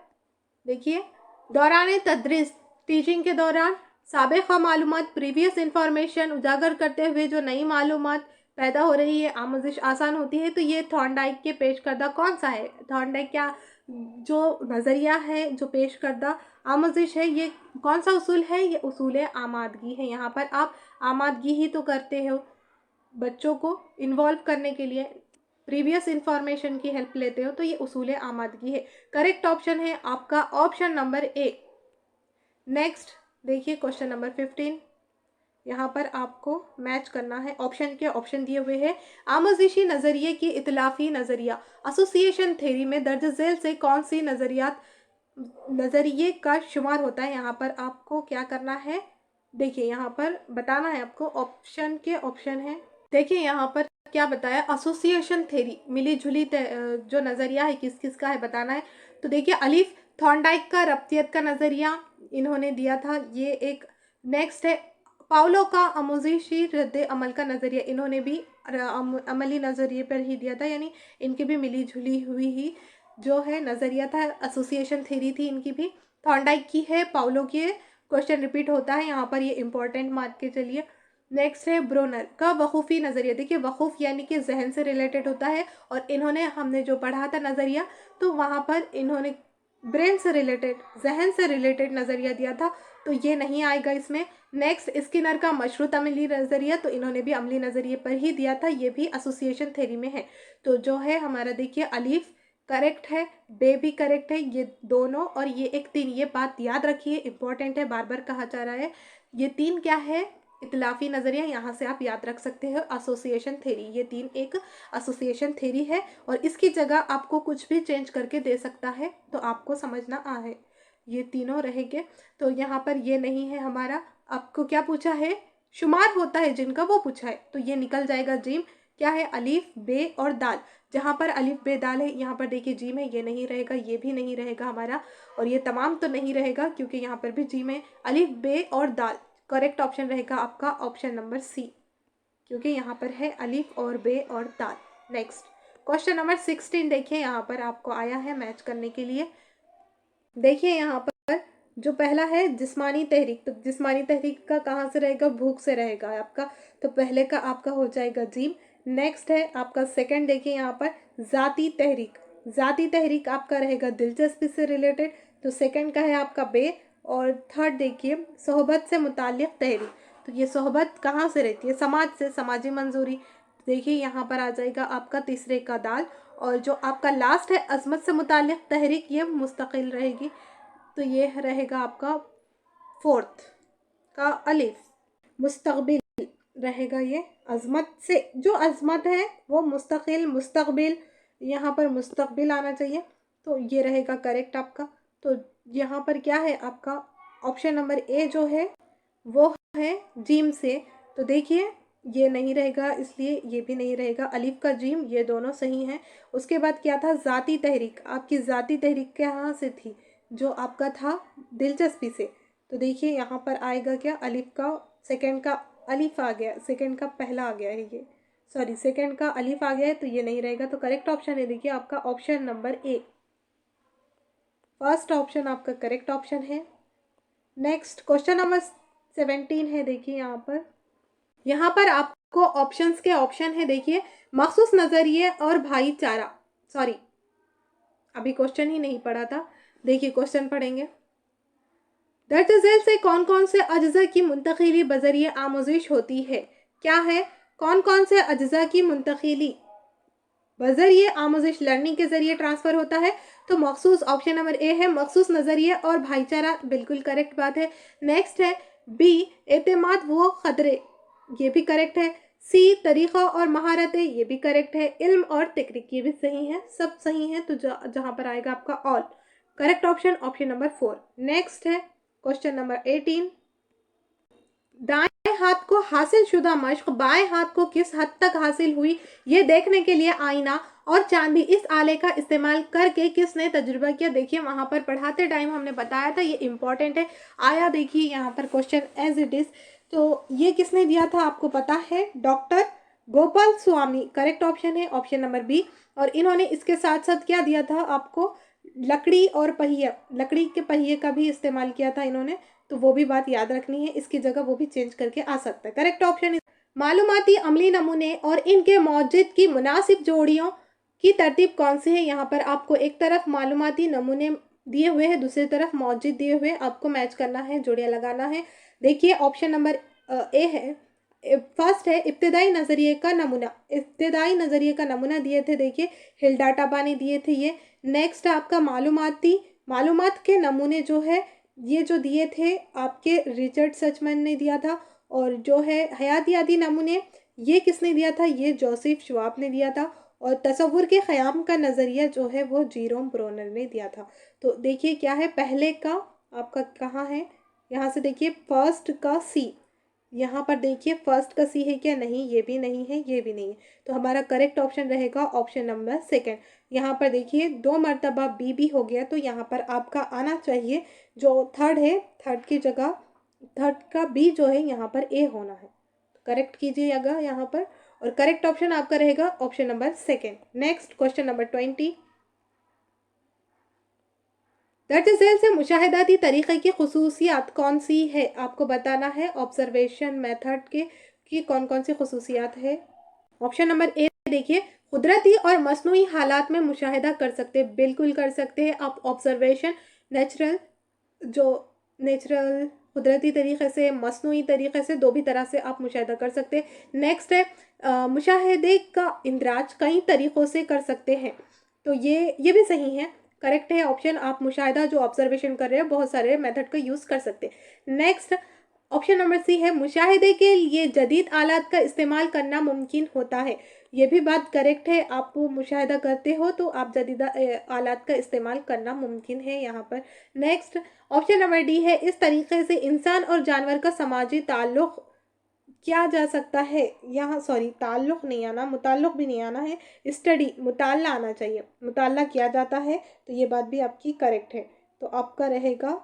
देखिए दौरान तदरीस, टीचिंग के दौरान, साबिक़ा मालूमात, प्रीवियस इंफॉर्मेशन उजागर करते हुए जो नई मालूमात पैदा हो रही है, आमोजिश आसान होती है। तो ये थॉर्नडाइक के पेश करदा कौन सा है, थॉर्नडाइक क्या जो नज़रिया है, जो पेश करदा आमोजिश है, ये कौन सा उसूल है, ये उसूल आमादगी है। यहाँ पर आप आमादगी ही तो करते हो, बच्चों को इन्वॉल्व करने के लिए प्रीवियस इंफॉर्मेशन की हेल्प लेते हो, तो ये उसूल आमादगी है। करेक्ट ऑप्शन है आपका ऑप्शन नंबर ए। नेक्स्ट देखिए क्वेश्चन नंबर 15, यहाँ पर आपको मैच करना है, ऑप्शन के ऑप्शन दिए हुए हैं। आमोजिशी नज़रिए की इतलाफ़ी नज़रिया एसोसिएशन थ्योरी में दर्ज झेल से कौन सी नज़रिए का शुमार होता है। यहाँ पर आपको क्या करना है, देखिए यहाँ पर बताना है आपको, ऑप्शन के ऑप्शन है। देखिए यहाँ पर क्या बताया, एसोसिएशन थ्योरी, मिली जुली जो नज़रिया है किस किस का है बताना है। तो देखिए अलीफ थॉर्नडाइक का रब्तियत का नज़रिया इन्होंने दिया था, ये एक। नेक्स्ट है पाउलो का आमोजिशी रद्द अमल का नज़रिया, इन्होंने भी अमली नज़रिए पर ही दिया था, यानी इनकी भी मिली जुली हुई ही जो है नज़रिया था, एसोसिएशन थ्योरी थी इनकी भी। थॉर्नडाइक की है, पाउलो की है। क्वेश्चन रिपीट होता है यहाँ पर, ये इंपॉर्टेंट मार्क के चलिए। नेक्स्ट है ब्रोनर का वकूफ़ी नज़रिया, देखिए वकूफ़ यानी कि जहन से रिलेटेड होता है, और इन्होंने हमने जो पढ़ा था नज़रिया, तो वहाँ पर इन्होंने ब्रेन से रिलेटेड, जहन से रिलेटेड नज़रिया दिया था, तो ये नहीं आएगा इसमें। नेक्स्ट स्किनर का मशरूत अमली नज़रिया, तो इन्होंने भी अमली नज़रिए पर ही दिया था, ये भी एसोसिएशन थ्योरी में है। तो जो है हमारा देखिए अलीफ करेक्ट है, बे भी करेक्ट है, ये दोनों और ये एक 3, ये बात याद रखिए, इंपॉर्टेंट है, बार बार कहा जा रहा है। ये 3 क्या है, इतलाफ़ी नज़रिया, यहाँ से आप याद रख सकते हो एसोसिएशन थ्योरी, ये 3 एक एसोसिएशन थ्योरी है, और इसकी जगह आपको कुछ भी चेंज करके दे सकता है, तो आपको समझना है, ये तीनों रहेंगे। तो यहाँ पर ये नहीं है हमारा, आपको क्या पूछा है, शुमार होता है जिनका, वो पूछा है, तो ये निकल जाएगा जीम। क्या है, अलीफ बे और दाल, जहाँ पर अलीफ बे दाल है यहाँ पर देखिए जीम है, ये नहीं रहेगा, ये भी नहीं रहेगा हमारा, और ये तमाम तो नहीं रहेगा क्योंकि यहाँ पर भी जीम है। अलीफ बे और दाल करेक्ट ऑप्शन रहेगा आपका ऑप्शन नंबर सी, क्योंकि यहाँ पर है अलिफ और बे और ताल। नेक्स्ट क्वेश्चन नंबर 16 देखिए, यहाँ पर आपको आया है मैच करने के लिए। देखिए यहाँ पर जो पहला है जिस्मानी तहरीक, तो जिस्मानी तहरीक का कहाँ से रहेगा, भूख से रहेगा आपका, तो पहले का आपका हो जाएगा जीम। नेक्स्ट है आपका सेकंड, देखिए यहाँ पर ज़ाती तहरीक, ज़ाती तहरीक आपका रहेगा दिलचस्पी से रिलेटेड, तो सेकंड का है आपका बे। और थर्ड देखिए सोहबत से मुताल्लिक़ तहरीक, तो ये सोहबत कहाँ से रहती है, समाज से, समाजी मंजूरी, देखिए यहाँ पर आ जाएगा आपका तीसरे का दाल। और जो आपका लास्ट है अजमत से मुताल्लिक़ तहरीक, ये मुस्तकिल रहेगी, तो ये रहेगा आपका फोर्थ का अलिफ, मुस्तकबिल रहेगा। ये अजमत से, जो अजमत है वो मुस्तकिल, मुस्तकबिल, यहाँ पर मुस्तकबिल आना चाहिए, तो ये रहेगा करेक्ट आपका। तो यहाँ पर क्या है आपका ऑप्शन नंबर ए जो है वो है जीम से, तो देखिए ये नहीं रहेगा, इसलिए ये भी नहीं रहेगा, अलिफ का जीम ये दोनों सही हैं। उसके बाद क्या था, ज़ाती तहरीक, आपकी ज़ाती तहरीक कहाँ से थी, जो आपका था दिलचस्पी से, तो देखिए यहाँ पर आएगा क्या, अलिफ का सेकंड का अलिफ आ गया, सेकंड का पहला आ गया है ये, सॉरी सेकंड का अलिफ आ गया है, तो ये नहीं रहेगा। तो करेक्ट ऑप्शन है देखिए आपका ऑप्शन नंबर ए, फर्स्ट ऑप्शन आपका करेक्ट ऑप्शन है। नेक्स्ट क्वेश्चन नंबर 17 है, देखिए यहाँ पर आपको ऑप्शंस के ऑप्शन है, देखिए मखसूस नज़रिए और भाईचारा, सॉरी अभी क्वेश्चन ही नहीं पढ़ा था, देखिए क्वेश्चन पढ़ेंगे। दर्ज झेल से कौन कौन से अज्जा की मुंतकिली बजरिए आमोजिश होती है, क्या है, कौन कौन से अज्जा की मुंतकिली बजरिए आमोजिश लर्निंग के जरिए ट्रांसफर होता है, तो मखसूस ऑप्शन नंबर ए है, मखसूस नज़रिए और भाईचारा बिल्कुल करेक्ट बात है। नेक्स्ट है बी, एतमाद व खतरे, ये भी करेक्ट है। सी, तरीक़ा और महारतें, ये भी करेक्ट है। इल्म और तकरीक, ये भी सही है, सब सही है, तो जहाँ पर आएगा आपका all, correct option option number 4। Next है क्वेश्चन नंबर 18, दाएं हाथ को हासिल शुदा मश्क बाएं हाथ को किस हद तक हासिल हुई, ये देखने के लिए आईना और चांदी इस आले का इस्तेमाल करके किसने तजुर्बा किया। देखिए वहां पर पढ़ाते टाइम हमने बताया था, ये इंपॉर्टेंट है, आया देखिए यहाँ पर क्वेश्चन एज इट इज, तो ये किसने दिया था आपको पता है, doctor Gopal Swami, correct option है ऑप्शन नंबर बी। और इन्होंने इसके साथ साथ क्या दिया था आपको, लकड़ी और पहिया, लकड़ी के पहिए का भी इस्तेमाल किया था इन्होंने, तो वो भी बात याद रखनी है, इसकी जगह वो भी चेंज करके आ सकता है। करेक्ट ऑप्शन इज मालूमाती अमली नमूने और इनके मौजूद की मुनासिब जोड़ियों की तरतीब कौन सी है। यहाँ पर आपको एक तरफ मालूमाती नमूने दिए हुए हैं, दूसरी तरफ मौजूद दिए हुए, आपको मैच करना है, जोड़ियाँ लगाना है। देखिए ऑप्शन नंबर ए है, फर्स्ट है इब्तदाई नज़रिए का नमूना, इब्तदाई नज़रिए का नमूना दिए थे, देखिए हिल्डा टाबा ने दिए थे ये। नेक्स्ट आपका मालूमात के नमूने जो है ये जो दिए थे आपके रिचर्ड सचमैन ने दिया था, और जो है हयातियाती नमूने ये किसने दिया था, ये जोसेफ श्वाब ने दिया था, और तसव्वुर के क़याम का नज़रिया जो है वो जीरोम ब्रोनर ने दिया था। तो देखिए क्या है पहले का आपका कहाँ है, यहाँ से देखिए फर्स्ट का सी, यहाँ पर देखिए फर्स्ट का सी है क्या, नहीं ये भी नहीं है, ये भी नहीं है, तो हमारा करेक्ट ऑप्शन रहेगा ऑप्शन नंबर सेकंड। यहाँ पर देखिए 2 मरतबा बी भी हो गया, तो यहाँ पर आपका आना चाहिए जो थर्ड है, थर्ड की जगह थर्ड का बी जो है यहाँ पर ए होना है, तो करेक्ट कीजिएगा यहाँ पर, और करेक्ट ऑप्शन आपका रहेगा option number second. Next question number 20, दर्ज झेल से मुशाहिदाती तरीक़े की खसूसियात कौन सी है, आपको बताना है ऑब्जर्वेशन मेथड के की कौन कौन सी खसूसियात है। ऑप्शन नंबर ए देखिए, कुदरती और मसनूई हालात में मुशाहिदा कर सकते हैं, बिल्कुल कर सकते हैं आप ऑब्जर्वेशन, नेचुरल कुदरती तरीक़े से, मसनूई तरीक़े से, दो भी तरह से आप मुशाहिदा कर सकते हैं। नेक्स्ट है मुशाहिदे का इंदराज कई तरीक़ों से कर सकते हैं, तो ये भी सही है, करेक्ट है ऑप्शन, आप मुशाहिदा जो ऑब्जर्वेशन कर रहे हैं बहुत सारे मेथड का यूज़ कर सकते हैं। नेक्स्ट ऑप्शन नंबर सी है, मुशाहिदे के लिए जदीद आलात का इस्तेमाल करना मुमकिन होता है, ये भी बात करेक्ट है, आप मुशाहिदा करते हो तो आप जदीद आलात का इस्तेमाल करना मुमकिन है यहाँ पर। नेक्स्ट ऑप्शन नंबर डी है, इस तरीके से इंसान और जानवर का समाजी ताल्लुक़ किया जा सकता है, यहाँ सॉरी ताल्लुक़ नहीं आना, मुताल्लुक़ भी नहीं आना है, स्टडी मुताल्ला आना चाहिए, मुताल्ला किया जाता है, तो ये बात भी आपकी करेक्ट है, तो आपका रहेगा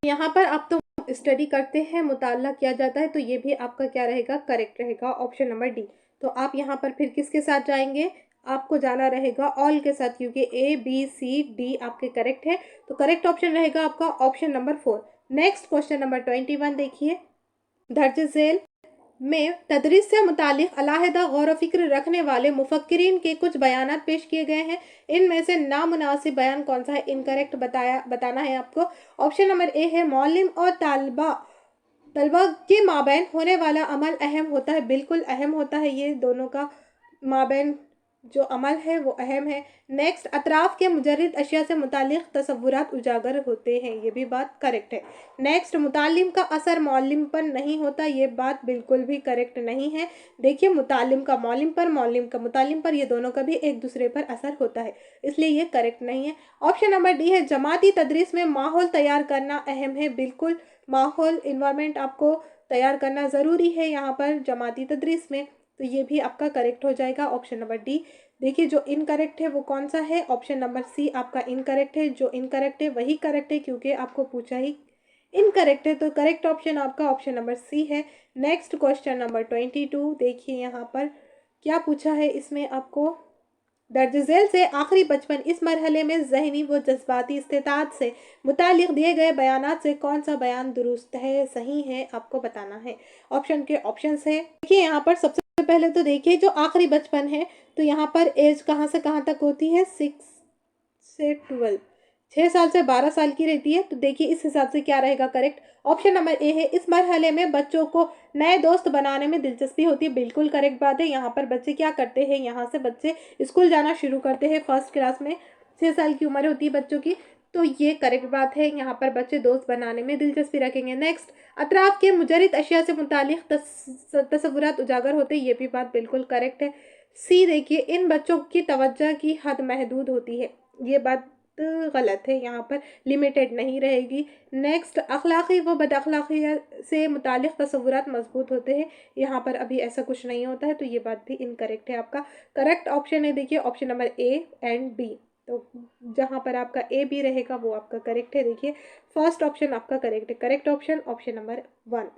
यहाँ पर, आप तो स्टडी करते हैं, मुताला किया जाता है, तो ये भी आपका क्या रहेगा, करेक्ट रहेगा, ऑप्शन नंबर डी। तो आप यहाँ पर फिर किसके साथ जाएंगे, आपको जाना रहेगा ऑल के साथ, क्योंकि ए बी सी डी आपके करेक्ट है। तो करेक्ट ऑप्शन रहेगा आपका option number 4। Next question number 21 देखिए, दर्ज झेल में तदरीस से मुतालिक अलहदा गौर व फिक्र रखने वाले मुफक्किरीन के कुछ बयानात पेश किए गए हैं। इनमें से नामुनासिब बयान कौन सा है, इनकरेक्ट बताना है आपको। ऑप्शन नंबर ए है मौलिम और तलबा के माबैन होने वाला अमल अहम होता है, बिल्कुल अहम होता है, ये दोनों का माबैन जो अमल है वो अहम है। नेक्स्ट, अतराफ के मुजर्रिद अशिया से मुतालिक तसव्वुरात उजागर होते हैं, ये भी बात करेक्ट है। नेक्स्ट, मुतालिम का असर मौलिम पर नहीं होता, ये बात बिल्कुल भी करेक्ट नहीं है। देखिए, मुतालिम का मौलिम पर, मौलिम का मुतालिम पर, ये दोनों का भी एक दूसरे पर असर होता है, इसलिए ये करेक्ट नहीं है। ऑप्शन नंबर डी है जमाती तदरीस में माहौल तैयार करना अहम है, बिल्कुल माहौल इन्वायरमेंट आपको तैयार करना ज़रूरी है यहाँ पर जमाती तदरीस में, तो ये भी आपका करेक्ट हो जाएगा, ऑप्शन नंबर डी। देखिए, जो इनकरेक्ट है वो कौन सा है, ऑप्शन नंबर सी आपका इनकरेक्ट है। जो इनकरेक्ट है वही करेक्ट है, क्योंकि आपको पूछा ही इनकरेक्ट है, तो करेक्ट ऑप्शन आपका ऑप्शन नंबर सी है। नेक्स्ट क्वेश्चन नंबर 22 देखिए, यहाँ पर क्या पूछा है, इसमें आपको दर्ज झेल से आखिरी बचपन इस मरहले में जहनी व जज्बाती इस्तेताद से मुतालिक दिए गए बयानात से कौन सा बयान दुरुस्त है, सही है, आपको बताना है। ऑप्शन के ऑप्शंस है, देखिए यहाँ पर सबसे पहले तो देखिए जो आखिरी बचपन है, तो यहाँ पर एज कहाँ से कहाँ तक होती है, 6 से 12, 6 साल से 12 साल की रहती है। तो देखिए इस हिसाब से क्या रहेगा करेक्ट, ऑप्शन नंबर ए है इस मरहले में बच्चों को नए दोस्त बनाने में दिलचस्पी होती है, बिल्कुल करेक्ट बात है। यहाँ पर बच्चे क्या करते हैं, यहाँ से बच्चे स्कूल जाना शुरू करते हैं, फर्स्ट क्लास में 6 साल की उम्र होती है बच्चों की, तो ये करेक्ट बात है, यहाँ पर बच्चे दोस्त बनाने में दिलचस्पी रखेंगे। नेक्स्ट, अतराफ के मुजरिद अशिया से मुतालिक तसव्वुरात उजागर होते, ये भी बात बिल्कुल करेक्ट है। सी देखिए, इन बच्चों की तवज्जो की हद महदूद होती है, ये बात गलत है, यहाँ पर लिमिटेड नहीं रहेगी। नेक्स्ट, अखलाकी व बदअखलाकी से मुतालिक तसव्वुरात मजबूत होते हैं, यहाँ पर अभी ऐसा कुछ नहीं होता है, तो ये बात भी इनकरेक्ट है। आपका करेक्ट ऑप्शन है देखिए option number A and B, तो जहाँ पर आपका ए बी रहेगा वो आपका करेक्ट है। देखिए फर्स्ट ऑप्शन आपका करेक्ट है, correct option option number 1।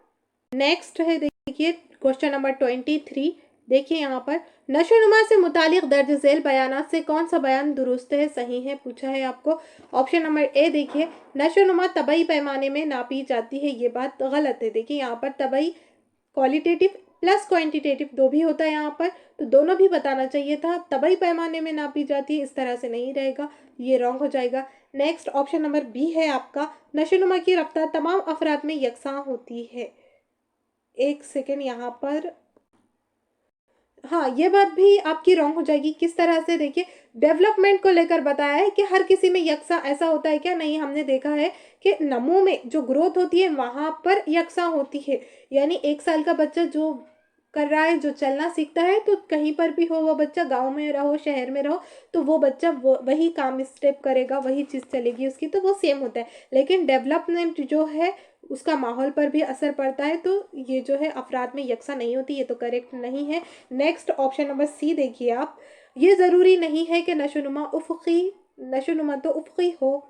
Next है देखिए क्वेश्चन नंबर 23, देखिए यहाँ पर नशोनुमा से मुतालिक दर्ज झेल बयानात से कौन सा बयान दुरुस्त है, सही है, पूछा है आपको। ऑप्शन नंबर ए देखिए, नशोनुमा तबई पैमाने में नापी जाती है, ये बात गलत है। देखिए यहाँ पर तबई क्वालिटेटिव प्लस क्वांटिटेटिव दो भी होता है यहाँ पर, तो दोनों भी बताना चाहिए था। तबई पैमाने में नापी जाती है, इस तरह से नहीं रहेगा, ये रॉन्ग हो जाएगा। नेक्स्ट ऑप्शन नंबर बी है आपका, नशोनुमा की रफ्तार तमाम अफराद में यकसां होती है। एक सेकेंड यहाँ पर, हाँ ये बात भी आपकी रॉन्ग हो जाएगी। किस तरह से, देखिए डेवलपमेंट को लेकर बताया है कि हर किसी में यकसा ऐसा होता है क्या, नहीं, हमने देखा है कि नमो में जो ग्रोथ होती है वहां पर यकसा होती है, यानी 1 साल का बच्चा जो कर रहा है, जो चलना सीखता है, तो कहीं पर भी हो वो बच्चा, गांव में रहो शहर में रहो, तो वो बच्चा वही काम स्टेप करेगा, वही चीज़ चलेगी उसकी, तो वो सेम होता है। लेकिन डेवलपमेंट जो है उसका माहौल पर भी असर पड़ता है, तो ये जो है अफराद में यकसा नहीं होती, ये तो करेक्ट नहीं है। नेक्स्ट ऑप्शन नंबर सी देखिए आप, ये ज़रूरी नहीं है कि नशोनुमा तो उफ़क़ी हो,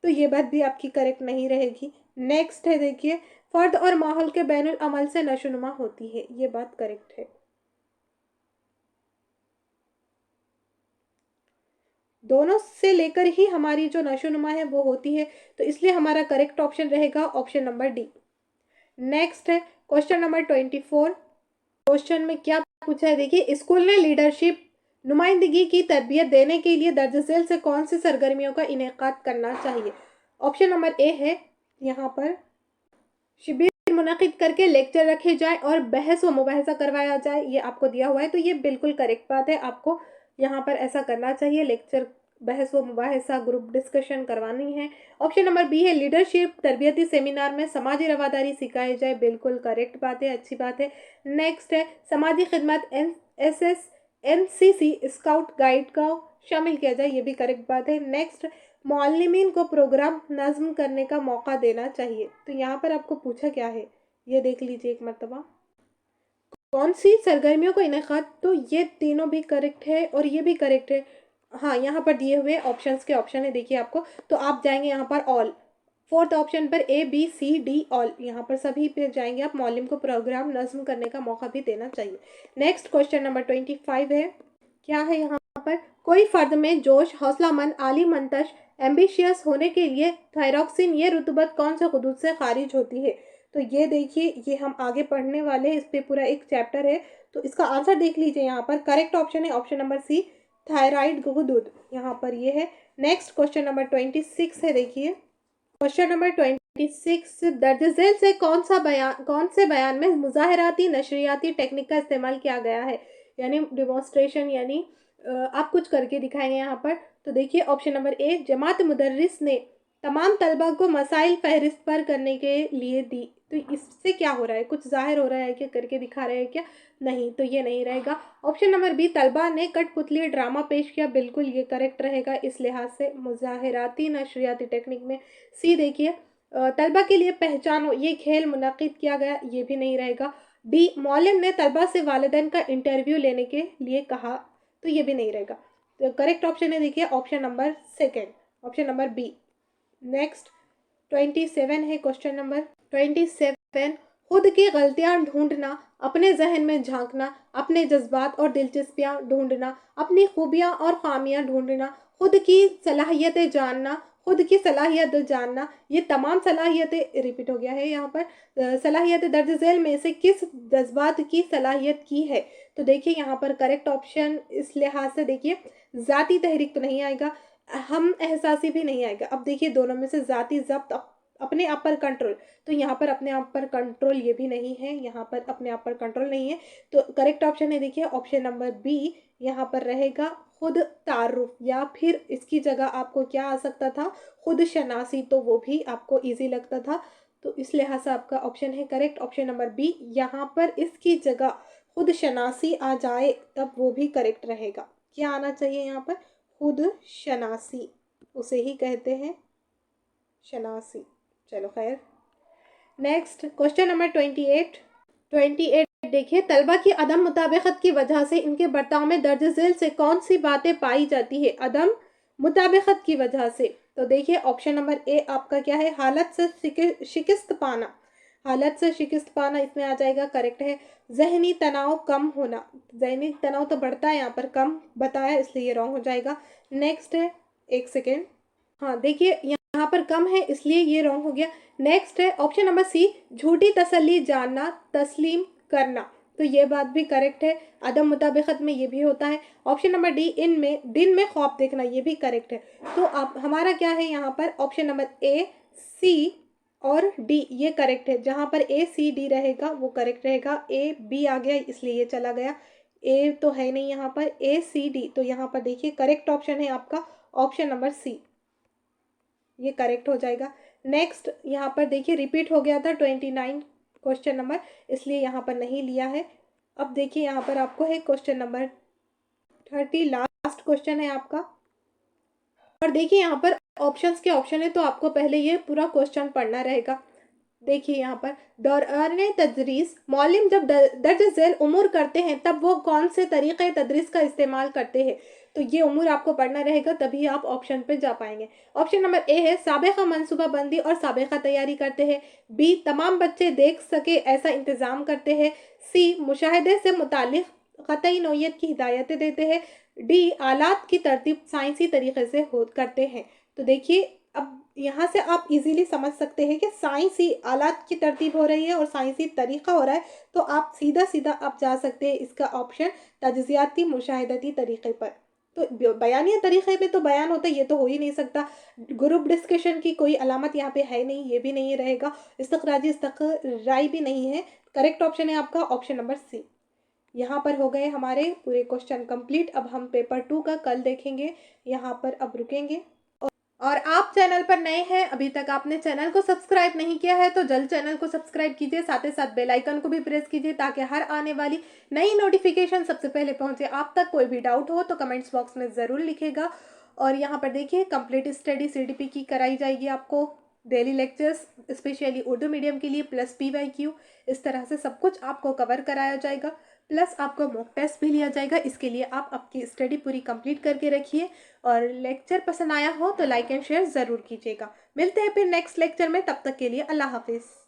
तो ये बात भी आपकी करेक्ट नहीं रहेगी। नेक्स्ट है देखिए, फ़र्द और माहौल के बैनुल अमल से नशोनुमा होती है, ये बात करेक्ट है। दोनों से लेकर ही हमारी जो नशोनुमा है वो होती है, तो इसलिए हमारा करेक्ट ऑप्शन रहेगा ऑप्शन नंबर डी। नेक्स्ट है क्वेश्चन नंबर 24, क्वेश्चन में क्या पूछा है, देखिए स्कूल ने लीडरशिप नुमाइंदगी की तरबियत देने के लिए दर्ज झेल से कौन सी सरगर्मियों का इनेकाद करना चाहिए। ऑप्शन नंबर ए है यहाँ पर शिविर मुनक़िद करके लेक्चर रखे जाए और बहस व मुबाहिसा करवाया जाए, ये आपको दिया हुआ है, तो ये बिल्कुल करेक्ट बात है, आपको यहाँ पर ऐसा करना चाहिए, लेक्चर बहस व मुबाहिसा ग्रुप डिस्कशन करवानी है। ऑप्शन नंबर बी है लीडरशिप तरबियती सेमिनार में समाजी रवादारी सिखाई जाए, बिल्कुल करेक्ट बात है, अच्छी बात है। नेक्स्ट है समाजी खिदमत NSS NCC स्काउट गाइड का शामिल किया जाए, ये भी करेक्ट बात है। नेक्स्ट, मुअल्लिमीन को प्रोग्राम नज़्म करने का मौका देना चाहिए, तो यहाँ पर आपको पूछा क्या है, ये देख लीजिए एक मरतबा, कौन सी सरगर्मियों को इनेकाद, तो ये तीनों भी करेक्ट है और ये भी करेक्ट है। हाँ यहाँ पर दिए हुए ऑप्शंस के ऑप्शन है देखिए आपको, तो आप जाएंगे यहाँ पर ऑल, फोर्थ ऑप्शन पर A B C D all, यहाँ पर सभी पे जाएंगे आप। मौलिम को प्रोग्राम नज्म करने का मौका भी देना चाहिए। नेक्स्ट क्वेश्चन नंबर 25 है, क्या है यहाँ पर, कोई फर्द में जोश, हौसलामंद, आली मंतश, एम्बिशियस होने के लिए थायरॉक्सिन ये रुतबत कौन से हुदूद से खारिज होती है। तो ये देखिए, ये हम आगे पढ़ने वाले, इस पे पूरा एक चैप्टर है। तो इसका आंसर देख लीजिए यहाँ पर। करेक्ट ऑप्शन है ऑप्शन नंबर सी, थायराइड हुदूद, यहाँ पर ये है। नेक्स्ट क्वेश्चन नंबर 26 है, देखिए क्वेश्चन नंबर 26, दर्ज झेल से कौन से बयान में मुजाहराती नशरियाती टेक्निक का इस्तेमाल किया गया है, यानी डिमॉन्स्ट्रेशन, यानी आप कुछ करके दिखाएंगे यहाँ पर। तो देखिए ऑप्शन नंबर ए, जमात मुदर्रिस ने तमाम तलबा को मसाइल फहरिस्त पर करने के लिए दी। तो इससे क्या हो रहा है, कुछ जाहिर हो रहा है क्या, करके दिखा रहे हैं क्या, नहीं, तो ये नहीं रहेगा। ऑप्शन नंबर बी, तलबा ने कठपुतली ड्रामा पेश किया, बिल्कुल ये करेक्ट रहेगा इस लिहाज से मुजाहिराती नशरियाती टेक्निक में। सी देखिए, तलबा के लिए पहचानो ये खेल मुनक्किद किया गया, ये भी नहीं रहेगा। डी, मौलिम ने तलबा से वालिदैन का इंटरव्यू लेने के लिए कहा, तो ये भी नहीं रहेगा। तो करेक्ट ऑप्शन है देखिए option number second, option number B. Next 27 है क्वेश्चन नंबर 27, खुद की गलतियां ढूंढना, अपने जहन में झांकना, अपने जज्बात और दिलचस्पियां ढूंढना, अपनी खूबियां और खामियां ढूंढना, खुद की सलाहियतें जानना, खुद की सलाहियत जानना, ये तमाम सलाहियतें, रिपीट हो गया है यहाँ पर, सलाहियतें दर्ज झेल में से किस जज्बात की सलाहियत की है। तो देखिए यहाँ पर करेक्ट ऑप्शन इस लिहाज से देखिए, ज़ाती तहरीक तो नहीं आएगा, हम एहसासी भी नहीं आएगा। अब देखिए दोनों में से ज़ाती ज़ब्त, अपने आप पर कंट्रोल, तो यहाँ पर अपने आप पर कंट्रोल ये भी नहीं है, यहाँ पर अपने आप पर कंट्रोल नहीं है। तो करेक्ट ऑप्शन है देखिए ऑप्शन नंबर बी, यहाँ पर रहेगा खुद तारुफ, या फिर इसकी जगह आपको क्या आ सकता था, खुद शनासी, तो वो भी आपको इजी लगता था। तो इस लिहाज से आपका ऑप्शन है करेक्ट ऑप्शन नंबर बी, यहाँ पर इसकी जगह खुद शनासी आ जाए तब वो भी करेक्ट रहेगा। क्या आना चाहिए यहाँ पर, खुद शनासी, उसे ही कहते हैं शनासी। चलो खैर, नेक्स्ट क्वेश्चन नंबर 28 देखिए, तलबा की अदम मुताबिकत की वजह से इनके बर्ताव में दर्ज झेल से कौन सी बातें पाई जाती है, अदम मुताबिकत की वजह से। तो देखिए ऑप्शन नंबर ए आपका क्या है, हालत से शिकस्त पाना, हालत से शिकस्त पाना इसमें आ जाएगा, करेक्ट है। जहनी तनाव कम होना, जहनी तनाव तो बढ़ता है, यहाँ पर कम बताया इसलिए ये रॉन्ग हो जाएगा। नेक्स्ट है, एक सेकेंड, हाँ देखिए यहाँ पर कम है इसलिए ये रॉन्ग हो गया। नेक्स्ट है ऑप्शन नंबर सी, झूठी तसल्ली जानना, तस्लीम करना, तो ये बात भी करेक्ट है, अदम मुताबिकत में ये भी होता है। ऑप्शन नंबर डी, दिन में ख्वाब देखना, ये भी करेक्ट है। तो आप हमारा क्या है यहाँ पर, ऑप्शन नंबर ए, सी और डी ये करेक्ट है। जहाँ पर ए सी डी रहेगा वो करेक्ट रहेगा, ए बी आ गया इसलिए ये चला गया, ए तो है नहीं यहाँ पर, ए सी डी, तो यहाँ पर देखिए करेक्ट ऑप्शन है आपका ऑप्शन नंबर सी, ये करेक्ट हो जाएगा। नेक्स्ट यहाँ पर देखिए रिपीट हो गया था 29 क्वेश्चन नंबर, इसलिए यहाँ पर नहीं लिया है। अब देखिए यहाँ पर आपको है क्वेश्चन नंबर 30, लास्ट क्वेश्चन है आपका। और देखिए यहाँ पर ऑप्शंस के ऑप्शन है, तो आपको पहले ये पूरा क्वेश्चन पढ़ना रहेगा। देखिए यहाँ पर, दौरान तदरीस मौलिम जब दर्ज झेल उमूर करते हैं तब वो कौन से तरीक़े तदरीस का इस्तेमाल करते हैं। तो ये उमूर आपको पढ़ना रहेगा, तभी आप ऑप्शन पे जा पाएंगे। ऑप्शन नंबर ए है, साबिक़ा मनसूबा बंदी और साबिक़ा तैयारी करते हैं। बी, तमाम बच्चे देख सके ऐसा इंतज़ाम करते हैं। सी, मुशाहिदे से मुतालिक क़तई नौइयत की हिदायतें देते हैं। डी, आलात की तरतीब साइंसी तरीके से करते हैं। तो देखिए अब यहाँ से आप इजीली समझ सकते हैं कि साइंसी आलात की तरतीब हो रही है और साइंसी तरीका हो रहा है, तो आप सीधा सीधा आप जा सकते हैं इसका ऑप्शन तजज़ियाती मुशाहिदती तरीक़े पर। तो बयानिया तरीक़े में तो बयान होता है, ये तो हो ही नहीं सकता। ग्रुप डिस्कशन की कोई अलामत यहाँ पे है नहीं, ये भी नहीं रहेगा। इस्तक़राजी इस्तक़राई भी नहीं है। करेक्ट ऑप्शन है आपका ऑप्शन नंबर सी। यहाँ पर हो गए हमारे पूरे क्वेश्चन कंप्लीट। अब हम पेपर 2 का कल देखेंगे। यहाँ पर अब रुकेंगे। और आप चैनल पर नए हैं, अभी तक आपने चैनल को सब्सक्राइब नहीं किया है तो जल्द चैनल को सब्सक्राइब कीजिए, साथ ही साथ बेल आइकन को भी प्रेस कीजिए ताकि हर आने वाली नई नोटिफिकेशन सबसे पहले पहुंचे आप तक। कोई भी डाउट हो तो कमेंट्स बॉक्स में ज़रूर लिखेगा। और यहाँ पर देखिए कंप्लीट स्टडी CDP की कराई जाएगी आपको, daily lectures specially Urdu medium के लिए प्लस PYQ, इस तरह से सब कुछ आपको कवर कराया जाएगा। प्लस आपका मॉक टेस्ट भी लिया जाएगा। इसके लिए आप आपकी स्टडी पूरी कंप्लीट करके रखिए और लेक्चर पसंद आया हो तो लाइक एंड शेयर ज़रूर कीजिएगा। मिलते हैं फिर नेक्स्ट लेक्चर में, तब तक के लिए अल्लाह हाफिज़।